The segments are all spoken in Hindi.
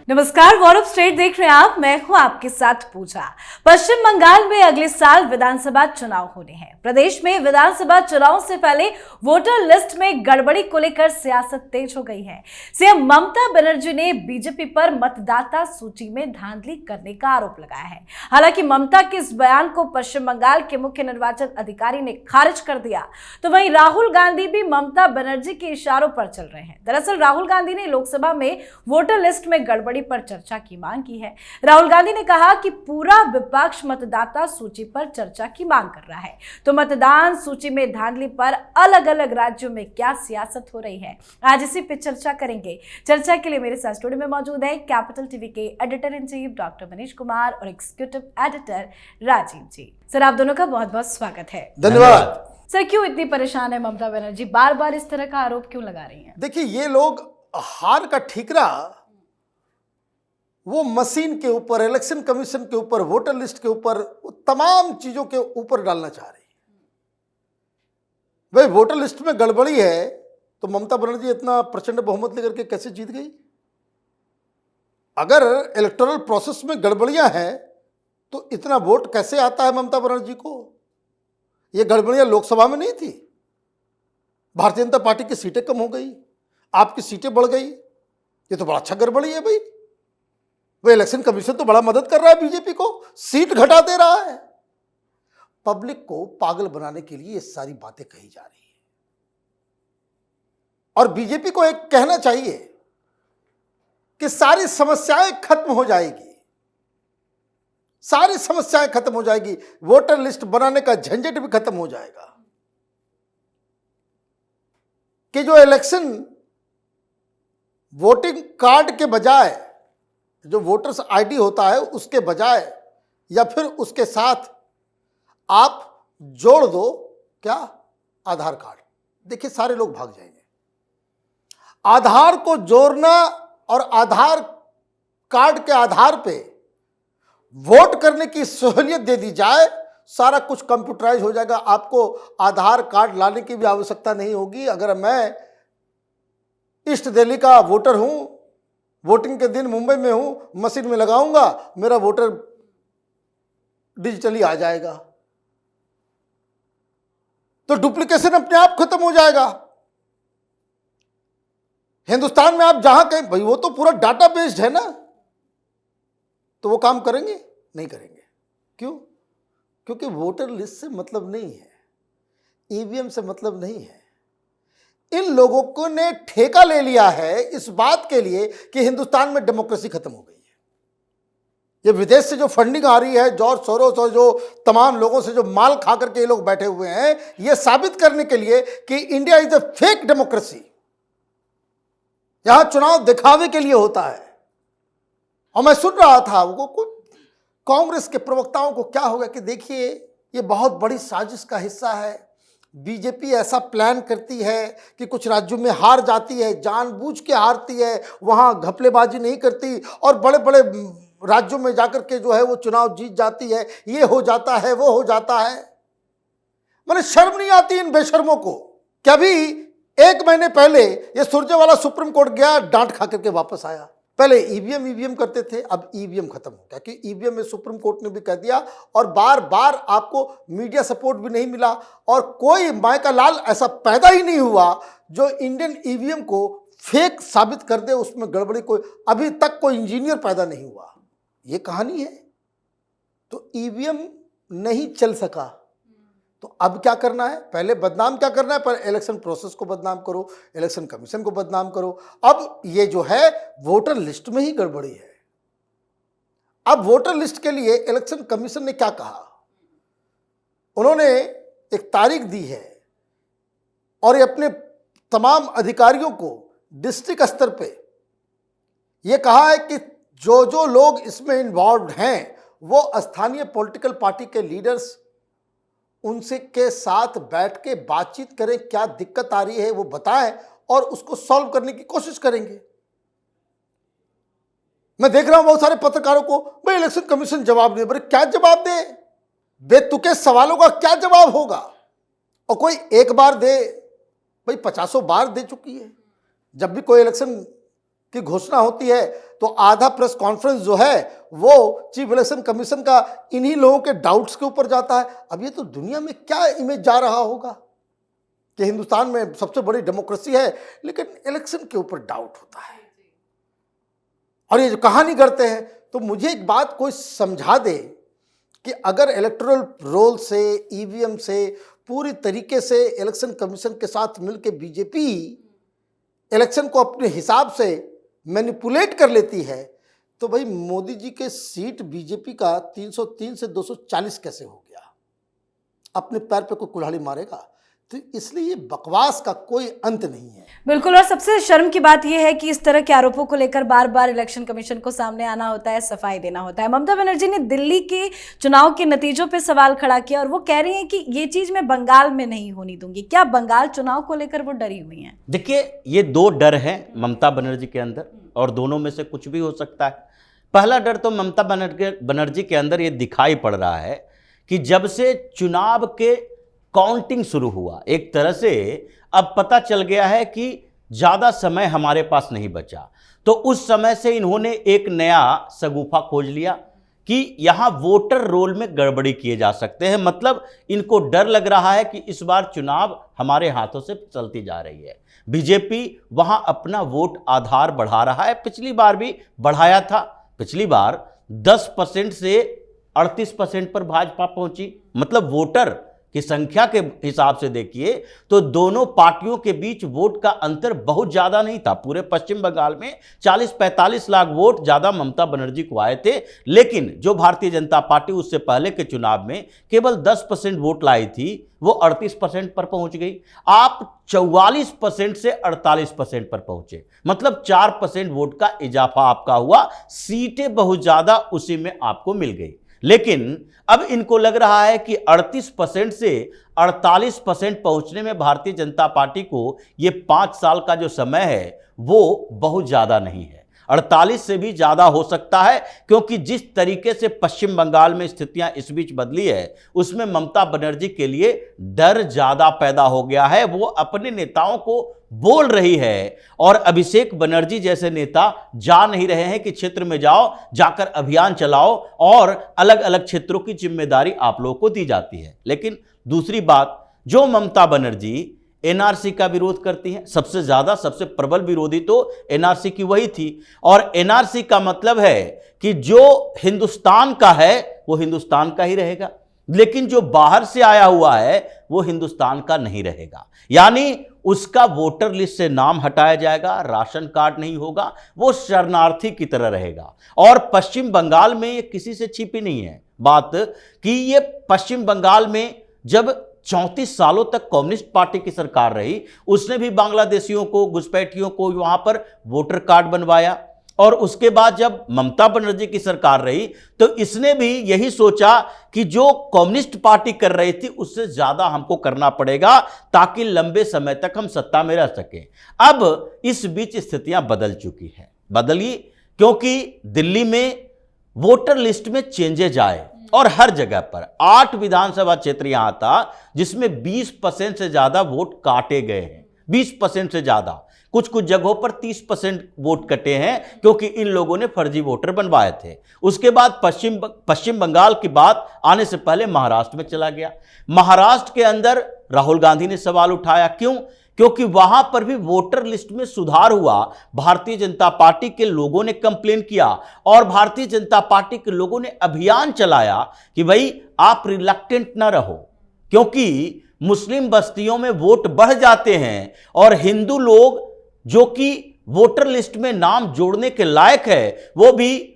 नमस्कार, वॉर स्टेट देख रहे हैं आप। मैं हूं आपके साथ पूजा। पश्चिम बंगाल में अगले साल विधानसभा चुनाव होने हैं। प्रदेश में विधानसभा चुनाव से पहले वोटर लिस्ट में गड़बड़ी को लेकर सियासत तेज हो गई है। सीएम ममता बनर्जी ने बीजेपी पर मतदाता सूची में धांधली करने का आरोप लगाया है। हालांकि ममता के इस बयान को पश्चिम बंगाल के मुख्य निर्वाचन अधिकारी ने खारिज कर दिया, तो वहीं राहुल गांधी भी ममता बनर्जी के इशारों पर चल रहे हैं। दरअसल राहुल गांधी ने लोकसभा में वोटर लिस्ट में गड़बड़ी पर चर्चा की मांग की है। राहुल गांधी ने कहा कि पूरा विपक्ष मतदाता सूची पर चर्चा की मांग कर रहा है, तो मतदान सूची में धांधली पर अलग अलग राज्यों में क्या सियासत हो रही है, आज इसी पे चर्चा करेंगे। चर्चा के लिए मेरे साथ स्टूडियो में मौजूद है कैपिटल टीवी के editor in chief doctor Manish Kumar और एग्जीक्यूटिव एडिटर राजीव जी। सर, आप दोनों का बहुत बहुत स्वागत है। धन्यवाद। सर, क्यों इतनी परेशान है ममता बनर्जी? बार बार इस तरह का आरोप क्यों लगा रही हैं? देखिए, ये लोग हार का ठीकरा वो मशीन के ऊपर, इलेक्शन कमीशन के ऊपर, वोटर लिस्ट के ऊपर, तमाम चीजों के ऊपर डालना चाह रही है। भाई, वोटर लिस्ट में गड़बड़ी है तो ममता बनर्जी इतना प्रचंड बहुमत लेकर के कैसे जीत गई? अगर इलेक्टोरल प्रोसेस में गड़बड़ियां हैं तो इतना वोट कैसे आता है ममता बनर्जी को? ये गड़बड़ियां लोकसभा में नहीं थी। भारतीय जनता पार्टी की सीटें कम हो गई, आपकी सीटें बढ़ गई, ये तो बड़ा अच्छा गड़बड़ी है भाई। वो इलेक्शन कमीशन तो बड़ा मदद कर रहा है बीजेपी को, सीट घटा दे रहा है। पब्लिक को पागल बनाने के लिए ये सारी बातें कही जा रही है। और बीजेपी को एक कहना चाहिए कि सारी समस्याएं खत्म हो जाएगी, सारी समस्याएं खत्म हो जाएगी, वोटर लिस्ट बनाने का झंझट भी खत्म हो जाएगा। कि जो इलेक्शन वोटिंग कार्ड के बजाय जो वोटर्स आईडी होता है उसके बजाय या फिर उसके साथ आप जोड़ दो क्या, आधार कार्ड। देखिए, सारे लोग भाग जाएंगे। आधार को जोड़ना और आधार कार्ड के आधार पे वोट करने की सहूलियत दे दी जाए, सारा कुछ कंप्यूटराइज हो जाएगा। आपको आधार कार्ड लाने की भी आवश्यकता नहीं होगी। अगर मैं ईस्ट दिल्ली का वोटर हूं, वोटिंग के दिन मुंबई में हूं, मशीन में लगाऊंगा, मेरा वोटर डिजिटली आ जाएगा, तो डुप्लीकेशन अपने आप खत्म हो जाएगा। हिंदुस्तान में आप जहां कहीं, भाई वो तो पूरा डाटा बेस्ड है ना, तो वो काम करेंगे? नहीं करेंगे। क्यों? क्योंकि वोटर लिस्ट से मतलब नहीं है, ईवीएम से मतलब नहीं है। इन लोगों को ने ठेका ले लिया है इस बात के लिए कि हिंदुस्तान में डेमोक्रेसी खत्म हो गई है। ये विदेश से जो फंडिंग आ रही है, जॉर्ज सोरोस और जो तमाम लोगों से जो माल खा करके ये लोग बैठे हुए हैं, ये साबित करने के लिए कि India is a fake democracy. यहां चुनाव दिखावे के लिए होता है। और मैं सुन रहा था वो कुछ कांग्रेस के प्रवक्ताओं को, क्या होगा कि देखिए, ये बहुत बड़ी साजिश का हिस्सा है। बीजेपी ऐसा प्लान करती है कि कुछ राज्यों में हार जाती है, जानबूझ के हारती है, वहां घपलेबाजी नहीं करती और बड़े बड़े राज्यों में जाकर के जो है वो चुनाव जीत जाती है। ये हो जाता है, वो हो जाता है। मैंने शर्म नहीं आती इन बेशर्मों को। क्या भी 1 महीने पहले ये सुरजेवाला सुप्रीम कोर्ट गया, डांट खा करके वापस आया। पहले ईवीएम करते थे, अब ईवीएम खत्म हो गया, कि ईवीएम में सुप्रीम कोर्ट ने भी कह दिया और बार बार आपको मीडिया सपोर्ट भी नहीं मिला और कोई माय का लाल ऐसा पैदा ही नहीं हुआ जो इंडियन ईवीएम को फेक साबित कर दे, उसमें गड़बड़ी कोई अभी तक कोई इंजीनियर पैदा नहीं हुआ। ये कहानी है। तो ईवीएम नहीं चल सका, तो अब क्या करना है? पहले बदनाम क्या करना है? पर इलेक्शन प्रोसेस को बदनाम करो, इलेक्शन कमीशन को बदनाम करो। अब ये जो है वोटर लिस्ट में ही गड़बड़ी है। अब वोटर लिस्ट के लिए इलेक्शन कमीशन ने क्या कहा? उन्होंने एक तारीख दी है और ये अपने तमाम अधिकारियों को डिस्ट्रिक्ट स्तर पे ये कहा है कि जो जो लोग इसमें इन्वॉल्व हैं वो स्थानीय पॉलिटिकल पार्टी के लीडर्स, उनसे के साथ बैठ के बातचीत करें, क्या दिक्कत आ रही है वो बताएं और उसको सॉल्व करने की कोशिश करेंगे। मैं देख रहा हूं बहुत सारे पत्रकारों को, भाई इलेक्शन कमीशन जवाब दे। बड़े क्या जवाब दे? बेतुके सवालों का क्या जवाब होगा? और कोई एक बार दे, भाई 50 बार दे चुकी है। जब भी कोई इलेक्शन की घोषणा होती है तो आधा प्रेस कॉन्फ्रेंस जो है वो चीफ इलेक्शन कमीशन का इन्हीं लोगों के डाउट्स के ऊपर जाता है। अब ये तो दुनिया में क्या इमेज जा रहा होगा कि हिंदुस्तान में सबसे बड़ी डेमोक्रेसी है लेकिन इलेक्शन के ऊपर डाउट होता है और ये जो कहानी करते हैं। तो मुझे एक बात कोई समझा दे कि अगर इलेक्टोरल रोल से, ईवीएम से पूरी तरीके से इलेक्शन कमीशन के साथ मिलकर बीजेपी इलेक्शन को अपने हिसाब से मैनिपुलेट कर लेती है तो भाई मोदी जी के सीट बीजेपी का 303 से 240 कैसे हो गया? अपने पैर पे कोई कुल्हाड़ी मारेगा? तो इसलिए ये बकवास का कोई अंत नहीं है। बिल्कुल, और सबसे शर्म की बात यह है कि इस तरह के आरोपों को लेकर बार बार इलेक्शन कमीशन को सामने आना होता है, सफाई देना होता है। ममता बनर्जी ने दिल्ली के चुनाव के नतीजों पे सवाल खड़ा किया और वो कह रही हैं कि ये चीज मैं बंगाल में नहीं होने दूंगी। क्या बंगाल चुनाव को लेकर वो डरी हुई हैं? देखिए, ये दो डर हैं ममता बनर्जी के अंदर और दोनों में से कुछ भी हो सकता है। पहला डर तो ममता बनर्जी के अंदर ये दिखाई पड़ रहा है कि जब से चुनाव के काउंटिंग शुरू हुआ, एक तरह से अब पता चल गया है कि ज़्यादा समय हमारे पास नहीं बचा, तो उस समय से इन्होंने एक नया शगुफा खोज लिया कि यहाँ वोटर रोल में गड़बड़ी किए जा सकते हैं। मतलब इनको डर लग रहा है कि इस बार चुनाव हमारे हाथों से चलती जा रही है। बीजेपी वहाँ अपना वोट आधार बढ़ा रहा है, पिछली बार भी बढ़ाया था। पिछली बार 10% से 38% पर भाजपा पहुंची। मतलब वोटर की संख्या के हिसाब से देखिए तो दोनों पार्टियों के बीच वोट का अंतर बहुत ज़्यादा नहीं था। पूरे पश्चिम बंगाल में 40-45 लाख वोट ज़्यादा ममता बनर्जी को आए थे, लेकिन जो भारतीय जनता पार्टी उससे पहले के चुनाव में केवल 10% वोट लाई थी, वो 38% पर पहुंच गई। आप 44% से 48% पर पहुंचे, मतलब 4% वोट का इजाफा आपका हुआ। सीटें बहुत ज़्यादा उसी में आपको मिल गई। लेकिन अब इनको लग रहा है कि 38% से 48% पहुंचने में भारतीय जनता पार्टी को ये 5 साल का जो समय है वो बहुत ज़्यादा नहीं है। 48 से भी ज़्यादा हो सकता है, क्योंकि जिस तरीके से पश्चिम बंगाल में स्थितियां इस बीच बदली है उसमें ममता बनर्जी के लिए डर ज़्यादा पैदा हो गया है। वो अपने नेताओं को बोल रही है और अभिषेक बनर्जी जैसे नेता जा नहीं रहे हैं कि क्षेत्र में जाओ, जाकर अभियान चलाओ और अलग अलग क्षेत्रों की जिम्मेदारी आप लोगों को दी जाती है। लेकिन दूसरी बात, जो ममता बनर्जी एनआरसी का विरोध करती हैं, सबसे ज्यादा सबसे प्रबल विरोधी तो एनआरसी की वही थी। और एनआरसी का मतलब है कि जो हिंदुस्तान का है वो हिंदुस्तान का ही रहेगा, लेकिन जो बाहर से आया हुआ है वो हिंदुस्तान का नहीं रहेगा। यानी उसका वोटर लिस्ट से नाम हटाया जाएगा, राशन कार्ड नहीं होगा, वो शरणार्थी की तरह रहेगा। और पश्चिम बंगाल में ये किसी से छिपी नहीं है बात कि ये पश्चिम बंगाल में जब 34 सालों तक कम्युनिस्ट पार्टी की सरकार रही, उसने भी बांग्लादेशियों को, घुसपैठियों को वहां पर वोटर कार्ड बनवाया। और उसके बाद जब ममता बनर्जी की सरकार रही तो इसने भी यही सोचा कि जो कम्युनिस्ट पार्टी कर रही थी उससे ज्यादा हमको करना पड़ेगा ताकि लंबे समय तक हम सत्ता में रह सकें। अब इस बीच स्थितियां बदल चुकी हैं। बदली क्योंकि दिल्ली में वोटर लिस्ट में चेंजेज आए और हर जगह पर 8 विधानसभा क्षेत्र यहां था जिसमें 20% से ज्यादा वोट काटे गए हैं। 20% से ज्यादा, कुछ कुछ जगहों पर 30% वोट कटे हैं क्योंकि इन लोगों ने फर्जी वोटर बनवाए थे। उसके बाद पश्चिम बंगाल की बात आने से पहले महाराष्ट्र में चला गया। महाराष्ट्र के अंदर राहुल गांधी ने सवाल उठाया। क्यों? क्योंकि वहां पर भी वोटर लिस्ट में सुधार हुआ। भारतीय जनता पार्टी के लोगों ने कंप्लेन किया और भारतीय जनता पार्टी के लोगों ने अभियान चलाया कि भाई आप रिलक्टेंट ना रहो, क्योंकि मुस्लिम बस्तियों में वोट बढ़ जाते हैं और हिंदू लोग जो कि वोटर लिस्ट में नाम जोड़ने के लायक है वो भी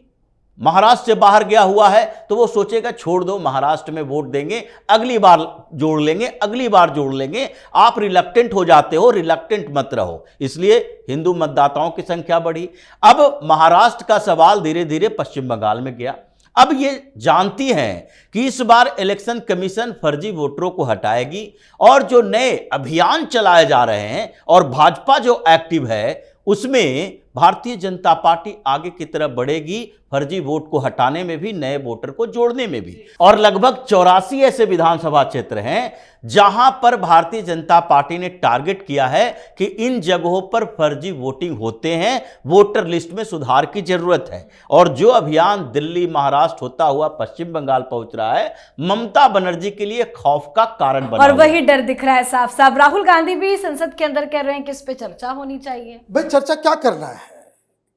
महाराष्ट्र से बाहर गया हुआ है, तो वो सोचेगा छोड़ दो, महाराष्ट्र में वोट देंगे, अगली बार जोड़ लेंगे, अगली बार जोड़ लेंगे। आप रिलक्टेंट हो जाते हो, रिलक्टेंट मत रहो। इसलिए हिंदू मतदाताओं की संख्या बढ़ी। अब महाराष्ट्र का सवाल धीरे धीरे पश्चिम बंगाल में गया। अब ये जानती हैं कि इस बार इलेक्शन कमीशन फर्जी वोटरों को हटाएगी और जो नए अभियान चलाए जा रहे हैं और भाजपा जो एक्टिव है उसमें भारतीय जनता पार्टी आगे की तरफ बढ़ेगी, फर्जी वोट को हटाने में भी, नए वोटर को जोड़ने में भी। और लगभग 84 ऐसे विधानसभा क्षेत्र हैं जहां पर भारतीय जनता पार्टी ने टारगेट किया है कि इन जगहों पर फर्जी वोटिंग होते हैं, वोटर लिस्ट में सुधार की जरूरत है। और जो अभियान दिल्ली, महाराष्ट्र होता हुआ पश्चिम बंगाल पहुंच रहा है, ममता बनर्जी के लिए खौफ का कारण बना और हुआ है। वही डर दिख रहा है साफ साफ। राहुल गांधी भी संसद के अंदर कह रहे हैं कि इस पे चर्चा होनी चाहिए। भाई चर्चा क्या करना है,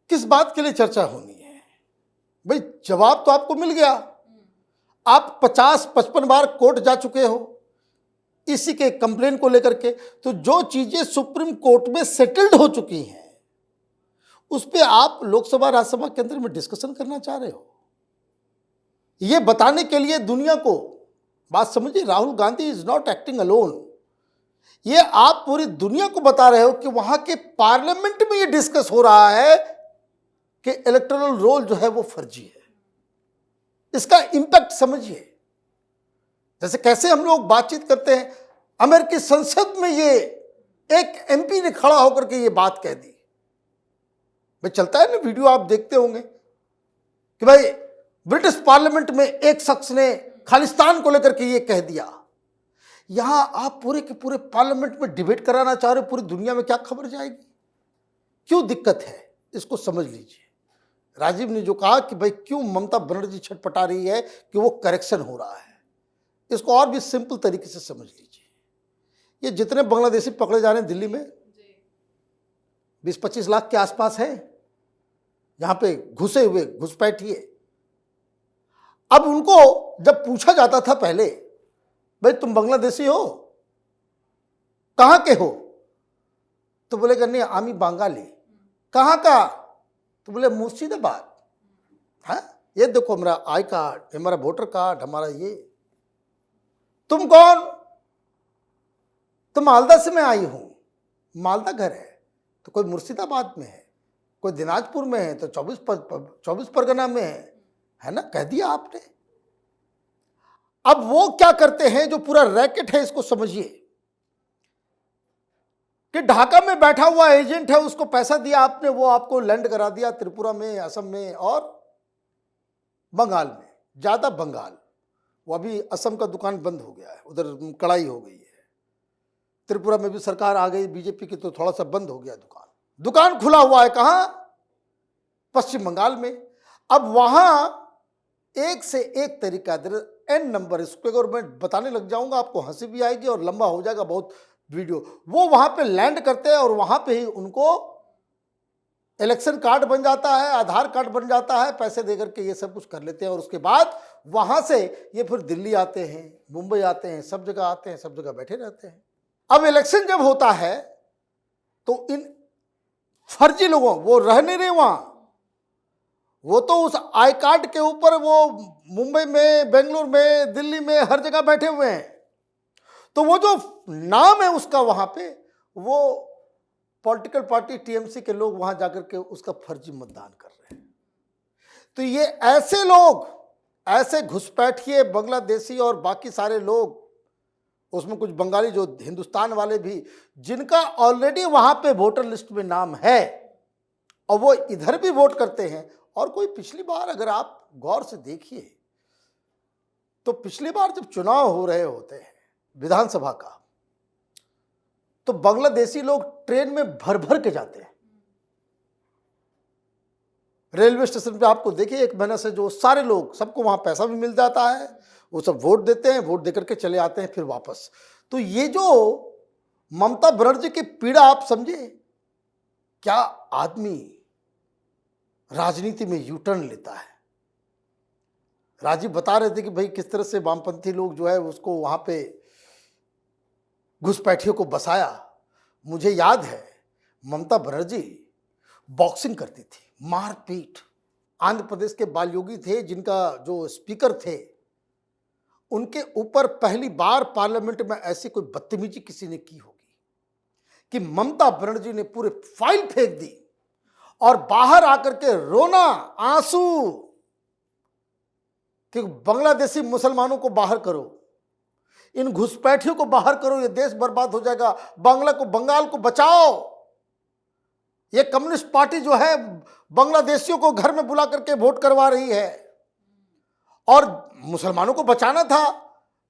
किस बात के लिए चर्चा होनी है? भाई जवाब तो आपको मिल गया। आप 50-55 बार कोर्ट जा चुके हो इसी के कंप्लेन को लेकर के। तो जो चीजें सुप्रीम कोर्ट में सेटल्ड हो चुकी हैं उस पे आप लोकसभा राज्यसभा के अंदर में डिस्कशन करना चाह रहे हो। ये बताने के लिए दुनिया को बात समझिए, Rahul Gandhi is not acting alone. ये आप पूरी दुनिया को बता रहे हो कि वहां के पार्लियामेंट में ये डिस्कस हो रहा है कि इलेक्टोरल रोल जो है वो फर्जी है। इसका इंपैक्ट समझिए। जैसे कैसे हम लोग बातचीत करते हैं, अमेरिकी संसद में ये एक एमपी ने खड़ा होकर के ये बात कह दी। भाई चलता है ना, वीडियो आप देखते होंगे कि भाई ब्रिटिश पार्लियामेंट में एक शख्स ने खालिस्तान को लेकर के ये कह दिया। यहां आप पूरे के पूरे पार्लियामेंट में डिबेट कराना चाह रहे हो, पूरी दुनिया में क्या खबर जाएगी? क्यों दिक्कत है, इसको समझ लीजिए। राजीव ने जो कहा कि भाई क्यों ममता बनर्जी छटपटा रही है कि वो करेक्शन हो रहा है, इसको और भी सिंपल तरीके से समझ लीजिए। ये जितने बांग्लादेशी पकड़े जा रहे हैं दिल्ली में 20-25 लाख के आसपास हैं, यहां पे घुसे हुए घुसपैठिए। अब उनको जब पूछा जाता था पहले, भाई तुम बांग्लादेशी हो, कहां के हो, तो बोले नहीं आमी बंगाली। कहां का, तो बोले मुर्शिदाबाद। हाँ, ये देखो हमारा आई कार्ड, हमारा वोटर कार्ड, हमारा ये। तुम कौन? तो मालदा से मैं आई हूं। मालदा घर है तो कोई मुर्शिदाबाद में है, कोई दिनाजपुर में है, तो 24 परगना में है ना, कह दिया आपने। अब वो क्या करते हैं, जो पूरा रैकेट है इसको समझिए कि ढाका में बैठा हुआ एजेंट है, उसको पैसा दिया आपने, वो आपको लैंड करा दिया त्रिपुरा में, असम में और बंगाल में। ज्यादा बंगाल, वो अभी असम का दुकान बंद हो गया है, उधर कड़ाई हो गई है। त्रिपुरा में भी सरकार आ गई बीजेपी की, तो थोड़ा सा बंद हो गया दुकान खुला हुआ है कहां? पश्चिम बंगाल में। अब वहां एक से एक तरीका, एन नंबर, इसको अगर मैं बताने लग जाऊंगा आपको हंसी भी आएगी और लंबा हो जाएगा बहुत वीडियो। वो वहां पे लैंड करते हैं और वहां पे ही उनको इलेक्शन कार्ड बन जाता है, आधार कार्ड बन जाता है, पैसे देकर के ये सब कुछ कर लेते हैं। और उसके बाद वहां से ये फिर दिल्ली आते हैं, मुंबई आते हैं, सब जगह आते हैं, सब जगह बैठे रहते हैं। अब इलेक्शन जब होता है तो इन फर्जी लोगों, वो रह नहीं रहे वहां, वो तो उस आई कार्ड के ऊपर वो मुंबई में, बेंगलुरु में, दिल्ली में, हर जगह बैठे हुए हैं। तो वो जो नाम है उसका वहां पे, वो पॉलिटिकल पार्टी टीएमसी के लोग वहां जाकर के उसका फर्जी मतदान कर रहे हैं। तो ये ऐसे लोग, ऐसे घुसपैठिए बांग्लादेशी और बाकी सारे लोग, उसमें कुछ बंगाली जो हिंदुस्तान वाले भी, जिनका ऑलरेडी वहां पे वोटर लिस्ट में नाम है और वो इधर भी वोट करते हैं। और कोई पिछली बार अगर आप गौर से देखिए तो पिछली बार जब चुनाव हो रहे होते हैं विधानसभा का, तो बांग्लादेशी लोग ट्रेन में भर भर के जाते हैं। रेलवे स्टेशन पे आपको देखिए, 1 महीना से जो सारे लोग, सबको वहां पैसा भी मिल जाता है, वो सब वोट देते हैं, वोट देकर के चले आते हैं फिर वापस। तो ये जो ममता बनर्जी की पीड़ा आप समझे, क्या आदमी राजनीति में यू टर्न लेता है। राजीव बता रहे थे कि भाई किस तरह से वामपंथी लोग जो है उसको वहां पे घुसपैठियों को बसाया। मुझे याद है ममता बनर्जी बॉक्सिंग करती थी, मारपीट। आंध्र प्रदेश के बाल योगी थे जिनका जो स्पीकर थे, उनके ऊपर पहली बार पार्लियामेंट में ऐसी कोई बदतमीजी किसी ने की होगी कि ममता बनर्जी ने पूरे फाइल फेंक दी और बाहर आकर के रोना, आंसू कि बांग्लादेशी मुसलमानों को बाहर करो, इन घुसपैठियों को बाहर करो, ये देश बर्बाद हो जाएगा, बंगाल को बचाओ। ये कम्युनिस्ट पार्टी जो है बांग्लादेशियों को घर में बुला करके वोट करवा रही है, और मुसलमानों को बचाना था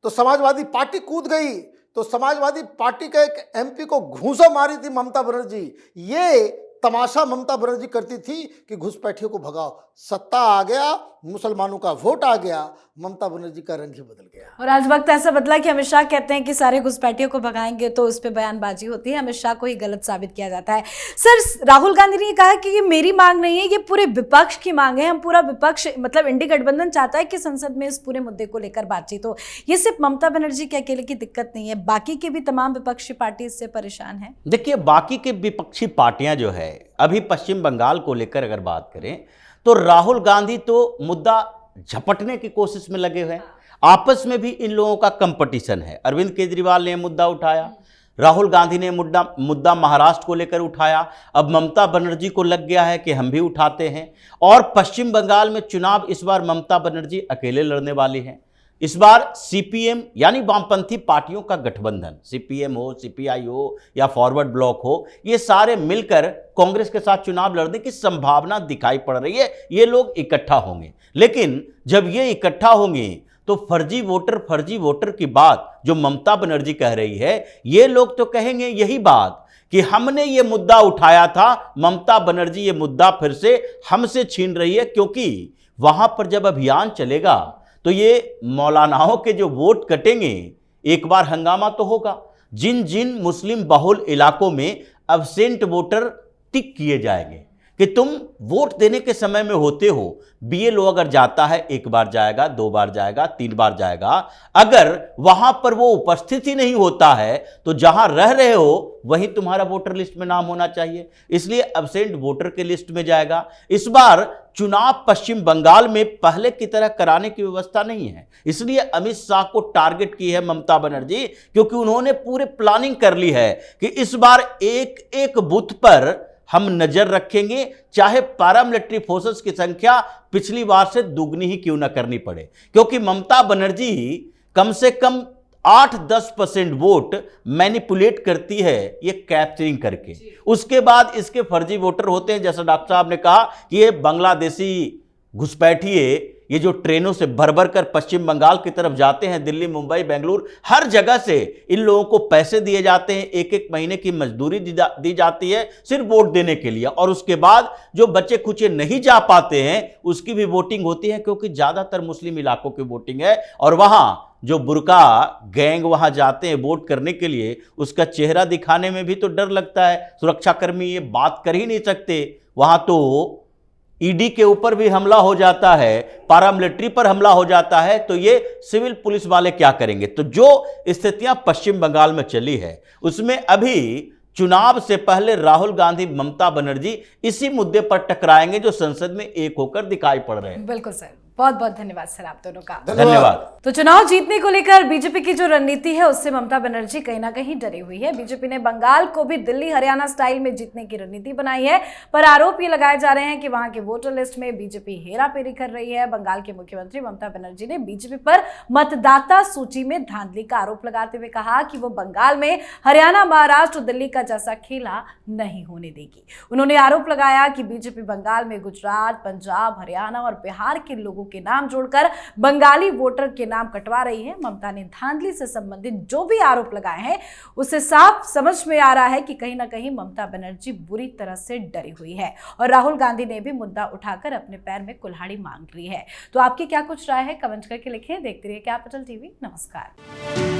तो समाजवादी पार्टी कूद गई, तो समाजवादी पार्टी का एक एमपी को घूंसा मारी थी ममता बनर्जी। ये तमाशा ममता बनर्जी करती थी कि घुसपैठियों को भगाओ। सत्ता आ गया, मुसलमानों का वोट आ गया, ममता बनर्जी का रंग ही बदल गया। और आज वक्त ऐसा बदला कि अमित शाह कहते हैं कि सारे घुसपैठियों को भगाएंगे, तो उस पर बयानबाजी होती है, अमित शाह को ही गलत साबित किया जाता है। सर, राहुल गांधी ने कहा कि ये मेरी मांग नहीं है, ये पूरे विपक्ष की मांग है। हम पूरा विपक्ष मतलब इंडी गठबंधन चाहता है कि संसद में इस पूरे मुद्दे को लेकर बातचीत हो। ये सिर्फ ममता बनर्जी के अकेले की दिक्कत नहीं है, बाकी के भी तमाम विपक्षी पार्टी इससे परेशान है। देखिए, बाकी के विपक्षी पार्टियां जो है, अभी पश्चिम बंगाल को लेकर अगर बात करें तो राहुल गांधी तो मुद्दा झपटने की कोशिश में लगे हुए हैं। आपस में भी इन लोगों का कंपटीशन है। अरविंद केजरीवाल ने मुद्दा उठाया, राहुल गांधी ने मुद्दा महाराष्ट्र को लेकर उठाया, अब ममता बनर्जी को लग गया है कि हम भी उठाते हैं। और पश्चिम बंगाल में चुनाव इस बार ममता बनर्जी अकेले लड़ने वाली हैं। इस बार सीपीएम यानी वामपंथी पार्टियों का गठबंधन, सीपीएम हो, सीपीआई हो या फॉरवर्ड ब्लॉक हो, ये सारे मिलकर कांग्रेस के साथ चुनाव लड़ने की संभावना दिखाई पड़ रही है। ये लोग इकट्ठा होंगे, लेकिन जब ये इकट्ठा होंगे तो फर्जी वोटर की बात जो ममता बनर्जी कह रही है, ये लोग तो कहेंगे यही बात कि हमने ये मुद्दा उठाया था, ममता बनर्जी ये मुद्दा फिर से हमसे छीन रही है। क्योंकि वहां पर जब अभियान चलेगा तो ये मौलानाओं के जो वोट कटेंगे, एक बार हंगामा तो होगा। जिन जिन मुस्लिम बहुल इलाकों में एब्सेंट वोटर टिक किए जाएंगे कि तुम वोट देने के समय में होते हो, बीएलओ अगर जाता है 1 बार जाएगा, 2 बार जाएगा, 3 बार जाएगा, अगर वहां पर वो उपस्थित ही नहीं होता है तो जहां रह रहे हो वहीं तुम्हारा वोटर लिस्ट में नाम होना चाहिए, इसलिए एब्सेंट वोटर के लिस्ट में जाएगा। इस बार चुनाव पश्चिम बंगाल में पहले की तरह कराने की व्यवस्था नहीं है, इसलिए अमित शाह को टारगेट की है ममता बनर्जी, क्योंकि उन्होंने पूरे प्लानिंग कर ली है कि इस बार एक एक बूथ पर हम नजर रखेंगे, चाहे पैरामिलिट्री फोर्सेस की संख्या पिछली बार से दुगनी ही क्यों ना करनी पड़े। क्योंकि ममता बनर्जी कम से कम 8-10% वोट मैनिपुलेट करती है ये कैप्चरिंग करके। उसके बाद इसके फर्जी वोटर होते हैं, जैसा डॉक्टर साहब ने कहा कि ये बांग्लादेशी घुसपैठिए ये जो ट्रेनों से भर भर कर पश्चिम बंगाल की तरफ जाते हैं, दिल्ली, मुंबई, बेंगलुरु, हर जगह से इन लोगों को पैसे दिए जाते हैं, 1-1 महीने की मजदूरी दी जाती है सिर्फ वोट देने के लिए। और उसके बाद जो बच्चे खुचे नहीं जा पाते हैं उसकी भी वोटिंग होती है, क्योंकि ज्यादातर मुस्लिम इलाकों की वोटिंग है। और वहां जो बुर्का गैंग वहां जाते हैं वोट करने के लिए, उसका चेहरा दिखाने में भी तो डर लगता है। सुरक्षाकर्मी ये बात कर ही नहीं सकते। वहां तो ईडी के ऊपर भी हमला हो जाता है, पैरामिलिट्री पर हमला हो जाता है, तो ये सिविल पुलिस वाले क्या करेंगे। तो जो स्थितियां पश्चिम बंगाल में चली है उसमें अभी चुनाव से पहले राहुल गांधी, ममता बनर्जी इसी मुद्दे पर टकराएंगे जो संसद में एक होकर दिखाई पड़ रहे हैं। बिल्कुल सर, बहुत बहुत धन्यवाद सर आप दोनों का। धन्यवाद। तो चुनाव जीतने को लेकर बीजेपी की जो रणनीति है उससे ममता बनर्जी कहीं ना कहीं डरी हुई है। बीजेपी ने बंगाल को भी दिल्ली हरियाणा स्टाइल में जीतने की रणनीति बनाई है, पर आरोप ये लगाए जा रहे हैं कि वहां के वोटर लिस्ट में बीजेपी हेराफेरी कर रही है। बंगाल के मुख्यमंत्री ममता बनर्जी ने बीजेपी पर मतदाता सूची में धांधली का आरोप लगाते हुए कहा कि वो बंगाल में हरियाणा, महाराष्ट्र, दिल्ली का जैसा खेला नहीं होने देगी। उन्होंने आरोप लगाया कि बीजेपी बंगाल में गुजरात, पंजाब, हरियाणा और बिहार के लोगों के नाम जोड़कर बंगाली वोटर के नाम कटवा रही है। ममता ने धांधली से संबंधित जो भी आरोप लगाए हैं उससे साफ समझ में आ रहा है कि कहीं ना कहीं ममता बनर्जी बुरी तरह से डरी हुई है और राहुल गांधी ने भी मुद्दा उठाकर अपने पैर में कुल्हाड़ी मांग ली है। तो आपकी क्या कुछ राय है, कमेंट करके लिखें। देखते रहिए कैपिटल टीवी। नमस्कार।